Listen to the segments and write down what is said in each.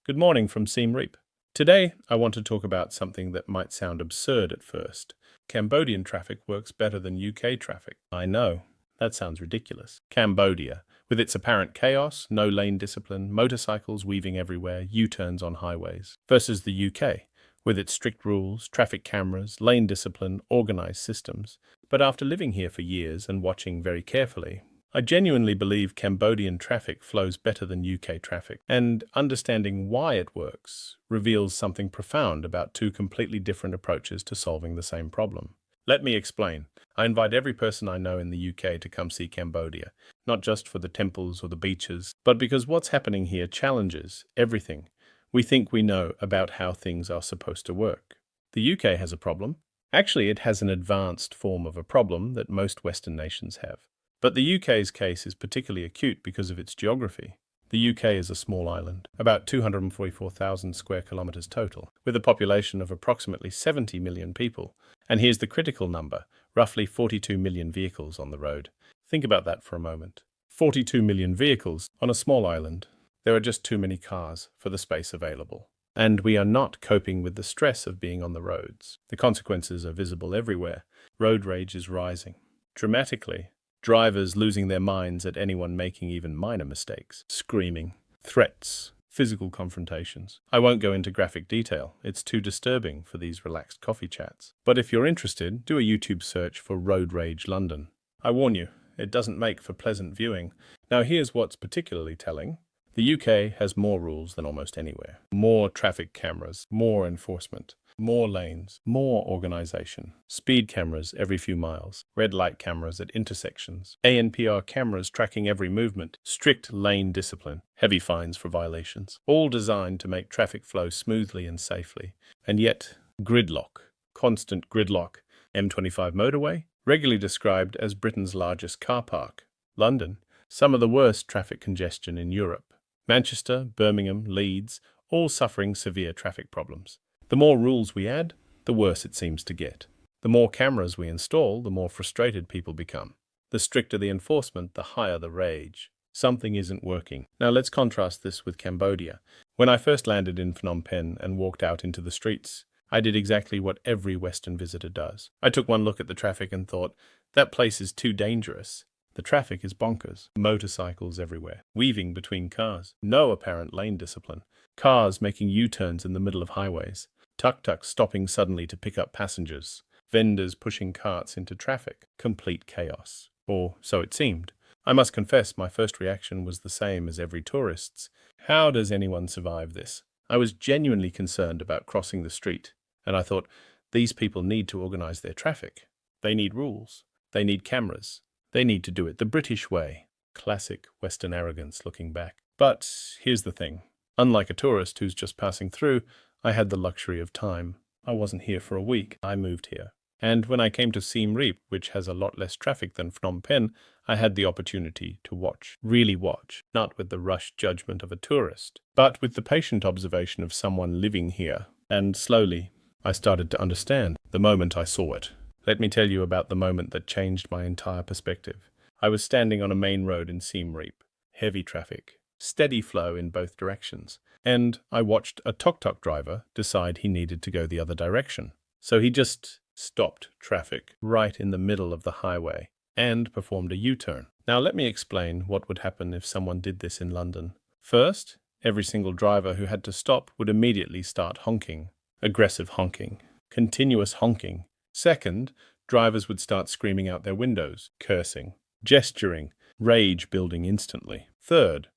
Good morning from Siem Reap. Today, I want to talk about something that might sound absurd at first. Cambodian traffic works better than UK traffic. I know, that sounds ridiculous. Cambodia, with its apparent chaos, no lane discipline, motorcycles weaving everywhere, U-turns on highways, versus the UK, with its strict rules, traffic cameras, lane discipline, organized systems. But after living here for years and watching very carefully, I genuinely believe Cambodian traffic flows better than UK traffic, and understanding why it works reveals something profound about two completely different approaches to solving the same problem. Let me explain. I invite every person I know in the UK to come see Cambodia, not just for the temples or the beaches, but because what's happening here challenges everything we think we know about how things are supposed to work. The UK has a problem. Actually, it has an advanced form of a problem that most Western nations have. But the UK's case is particularly acute because of its geography. The UK is a small island, about 244,000 square kilometres total, with a population of approximately 70 million people. And here's the critical number, roughly 42 million vehicles on the road. Think about that for a moment. 42 million vehicles on a small island. There are just too many cars for the space available. And we are not coping with the stress of being on the roads. The consequences are visible everywhere. Road rage is rising dramatically. Drivers losing their minds at anyone making even minor mistakes, screaming, threats, physical confrontations. I won't go into graphic detail, it's too disturbing for these relaxed coffee chats. But if you're interested, do a YouTube search for Road Rage London. I warn you, it doesn't make for pleasant viewing. Now here's what's particularly telling. The UK has more rules than almost anywhere. More traffic cameras, more enforcement. More lanes, more organisation, speed cameras every few miles, red light cameras at intersections, ANPR cameras tracking every movement, strict lane discipline, heavy fines for violations, all designed to make traffic flow smoothly and safely. And yet, gridlock, constant gridlock, M25 motorway, regularly described as Britain's largest car park. London, some of the worst traffic congestion in Europe. Manchester, Birmingham, Leeds, all suffering severe traffic problems. The more rules we add, the worse it seems to get. The more cameras we install, the more frustrated people become. The stricter the enforcement, the higher the rage. Something isn't working. Now let's contrast this with Cambodia. When I first landed in Phnom Penh and walked out into the streets, I did exactly what every Western visitor does. I took one look at the traffic and thought, that place is too dangerous. The traffic is bonkers. Motorcycles everywhere, weaving between cars. No apparent lane discipline. Cars making U-turns in the middle of highways. Tuk-tuks stopping suddenly to pick up passengers. Vendors pushing carts into traffic. Complete chaos. Or so it seemed. I must confess my first reaction was the same as every tourist's. How does anyone survive this? I was genuinely concerned about crossing the street, and I thought, these people need to organize their traffic. They need rules. They need cameras. They need to do it the British way. Classic Western arrogance looking back. But here's the thing. Unlike a tourist who's just passing through, I had the luxury of time. I wasn't here for a week. I moved here. And when I came to Siem Reap, which has a lot less traffic than Phnom Penh, I had the opportunity to watch. Really watch. Not with the rushed judgment of a tourist, but with the patient observation of someone living here. And slowly, I started to understand the moment I saw it. Let me tell you about the moment that changed my entire perspective. I was standing on a main road in Siem Reap. Heavy traffic. Steady flow in both directions. And I watched a tuk-tuk driver decide he needed to go the other direction. So he just stopped traffic right in the middle of the highway and performed a U-turn. Now let me explain what would happen if someone did this in London. First, every single driver who had to stop would immediately start honking. Aggressive honking. Continuous honking. Second, drivers would start screaming out their windows, cursing, gesturing, rage building instantly. Third,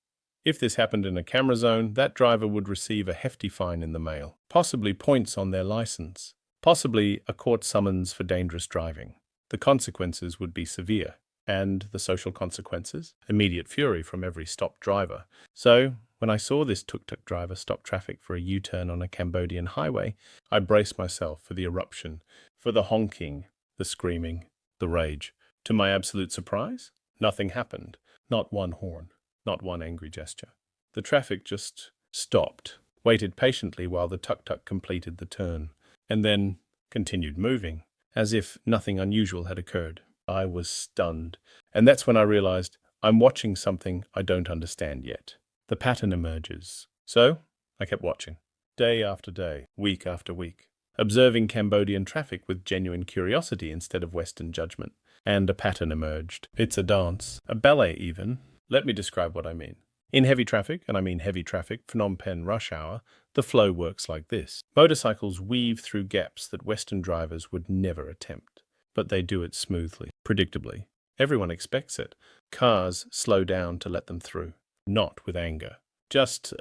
if this happened in a camera zone, that driver would receive a hefty fine in the mail, possibly points on their license, possibly a court summons for dangerous driving. The consequences would be severe. And the social consequences? Immediate fury from every stopped driver. So, when I saw this tuk-tuk driver stop traffic for a U-turn on a Cambodian highway, I braced myself for the eruption, for the honking, the screaming, the rage. To my absolute surprise, nothing happened. Not one horn. Not one angry gesture. The traffic just stopped, waited patiently while the tuk-tuk completed the turn, and then continued moving, as if nothing unusual had occurred. I was stunned, and that's when I realized I'm watching something I don't understand yet. The pattern emerges. So, I kept watching, day after day, week after week, observing Cambodian traffic with genuine curiosity instead of Western judgment. And a pattern emerged. It's a dance, a ballet even. Let me describe what I mean. In heavy traffic, and I mean heavy traffic, Phnom Penh rush hour, the flow works like this. Motorcycles weave through gaps that Western drivers would never attempt. But they do it smoothly, predictably. Everyone expects it. Cars slow down to let them through. Not with anger. Just,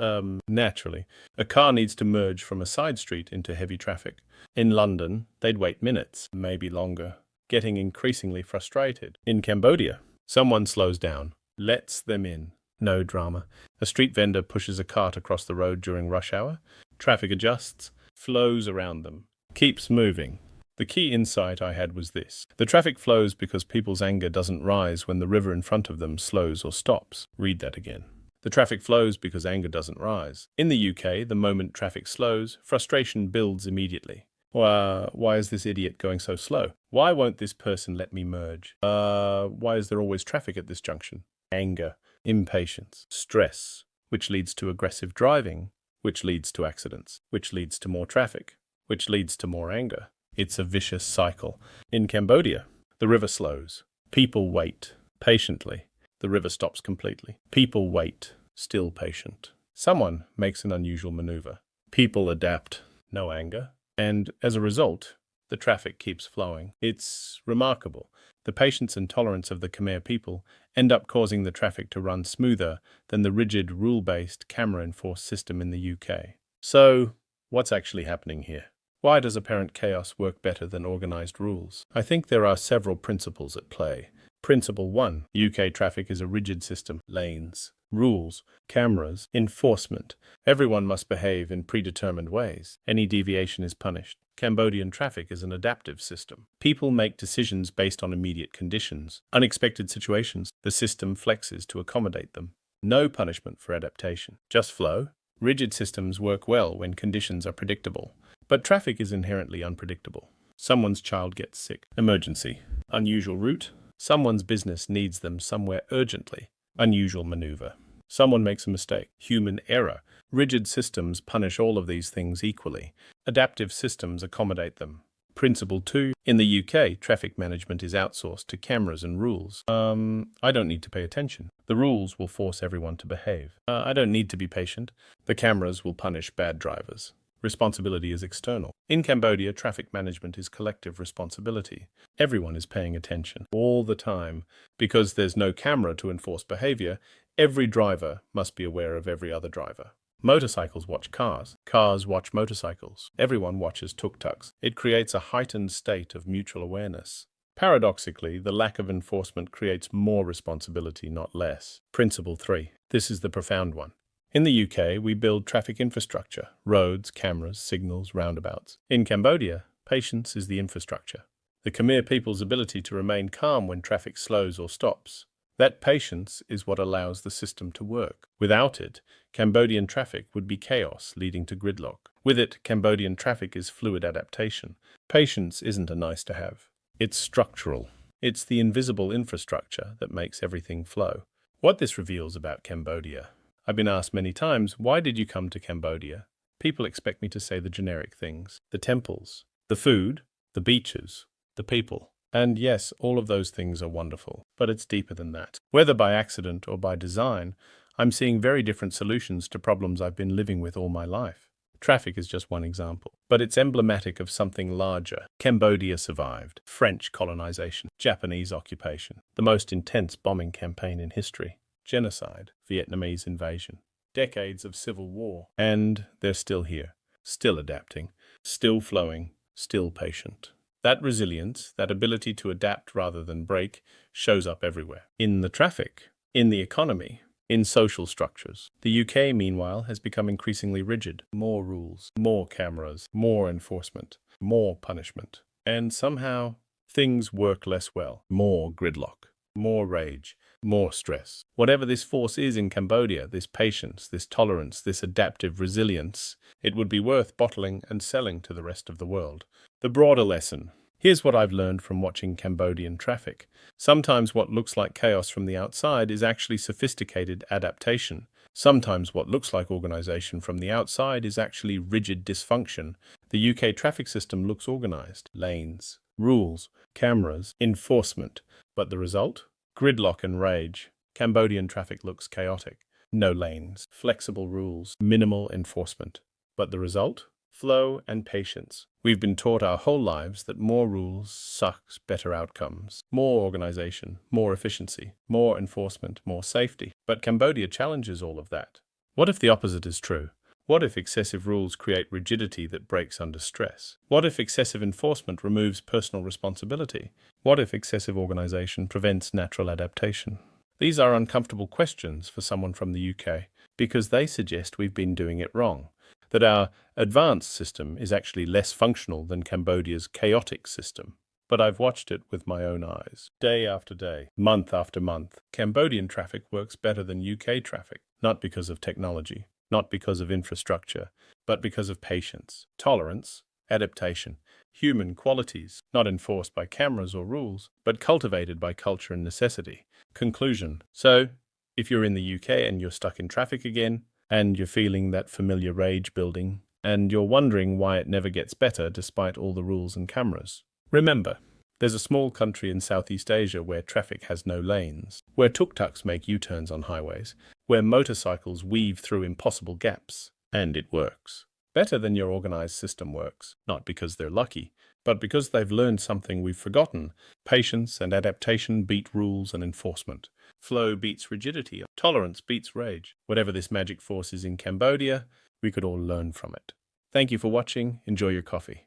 naturally. A car needs to merge from a side street into heavy traffic. In London, they'd wait minutes, maybe longer, getting increasingly frustrated. In Cambodia, someone slows down, lets them in. No drama. A street vendor pushes a cart across the road during rush hour. Traffic adjusts, flows around them, keeps moving. The key insight I had was this. The traffic flows because people's anger doesn't rise when the river in front of them slows or stops. Read that again. The traffic flows because anger doesn't rise. In the UK, the moment traffic slows, frustration builds immediately. Why is this idiot going so slow? Why won't this person let me merge? Why is there always traffic at this junction? Anger, impatience, stress, which leads to aggressive driving, which leads to accidents, which leads to more traffic, which leads to more anger. It's a vicious cycle. In Cambodia, the river slows. People wait patiently. The river stops completely. People wait, still patient. Someone makes an unusual maneuver. People adapt, no anger. And as a result, the traffic keeps flowing. It's remarkable. The patience and tolerance of the Khmer people end up causing the traffic to run smoother than the rigid, rule-based, camera-enforced system in the UK. So, what's actually happening here? Why does apparent chaos work better than organized rules? I think there are several principles at play. Principle 1. UK traffic is a rigid system. Lanes, rules, cameras, enforcement. Everyone must behave in predetermined ways. Any deviation is punished. Cambodian traffic is an adaptive system. People make decisions based on immediate conditions. Unexpected situations, the system flexes to accommodate them. No punishment for adaptation. Just flow. Rigid systems work well when conditions are predictable. But traffic is inherently unpredictable. Someone's child gets sick. Emergency. Unusual route. Someone's business needs them somewhere urgently. Unusual maneuver. Someone makes a mistake. Human error. Rigid systems punish all of these things equally. Adaptive systems accommodate them. Principle 2. In the UK, traffic management is outsourced to cameras and rules. I don't need to pay attention. The rules will force everyone to behave. I don't need to be patient. The cameras will punish bad drivers. Responsibility is external. In Cambodia, traffic management is collective responsibility. Everyone is paying attention all the time. Because there's no camera to enforce behavior, every driver must be aware of every other driver. Motorcycles watch cars. Cars watch motorcycles. Everyone watches tuk-tuks. It creates a heightened state of mutual awareness. Paradoxically, the lack of enforcement creates more responsibility, not less. Principle 3. This is the profound one. In the UK, we build traffic infrastructure, roads, cameras, signals, roundabouts. In Cambodia, patience is the infrastructure. The Khmer people's ability to remain calm when traffic slows or stops. That patience is what allows the system to work. Without it, Cambodian traffic would be chaos, leading to gridlock. With it, Cambodian traffic is fluid adaptation. Patience isn't a nice to have. It's structural. It's the invisible infrastructure that makes everything flow. What this reveals about Cambodia. I've been asked many times, why did you come to Cambodia? People expect me to say the generic things. The temples, the food, the beaches, the people. And yes, all of those things are wonderful, but it's deeper than that. Whether by accident or by design, I'm seeing very different solutions to problems I've been living with all my life. Traffic is just one example, but it's emblematic of something larger. Cambodia survived. French colonization, Japanese occupation, the most intense bombing campaign in history. Genocide, Vietnamese invasion, decades of civil war, and they're still here, still adapting, still flowing, still patient. That resilience, that ability to adapt rather than break, shows up everywhere. In the traffic, in the economy, in social structures. The UK, meanwhile, has become increasingly rigid. More rules, more cameras, more enforcement, more punishment. And somehow, things work less well. More gridlock, more rage, more stress. Whatever this force is in Cambodia, this patience, this tolerance, this adaptive resilience, it would be worth bottling and selling to the rest of the world. The broader lesson. Here's what I've learned from watching Cambodian traffic. Sometimes what looks like chaos from the outside is actually sophisticated adaptation. Sometimes what looks like organization from the outside is actually rigid dysfunction. The UK traffic system looks organized. Lanes, rules, cameras, enforcement. But the result? Gridlock and rage. Cambodian traffic looks chaotic. No lanes, flexible rules, minimal enforcement. But the result? Flow and patience. We've been taught our whole lives that more rules sucks better outcomes. More organization, more efficiency, more enforcement, more safety. But Cambodia challenges all of that. What if the opposite is true? What if excessive rules create rigidity that breaks under stress? What if excessive enforcement removes personal responsibility? What if excessive organization prevents natural adaptation? These are uncomfortable questions for someone from the UK because they suggest we've been doing it wrong, that our advanced system is actually less functional than Cambodia's chaotic system. But I've watched it with my own eyes. Day after day, month after month, Cambodian traffic works better than UK traffic, not because of technology, not because of infrastructure, but because of patience, tolerance, adaptation, human qualities, not enforced by cameras or rules, but cultivated by culture and necessity. Conclusion. So, if you're in the UK and you're stuck in traffic again, and you're feeling that familiar rage building, and you're wondering why it never gets better despite all the rules and cameras, remember, there's a small country in Southeast Asia where traffic has no lanes, where tuk-tuks make U-turns on highways, where motorcycles weave through impossible gaps, and it works. Better than your organized system works, not because they're lucky, but because they've learned something we've forgotten. Patience and adaptation beat rules and enforcement. Flow beats rigidity. Tolerance beats rage. Whatever this magic force is in Cambodia, we could all learn from it. Thank you for watching. Enjoy your coffee.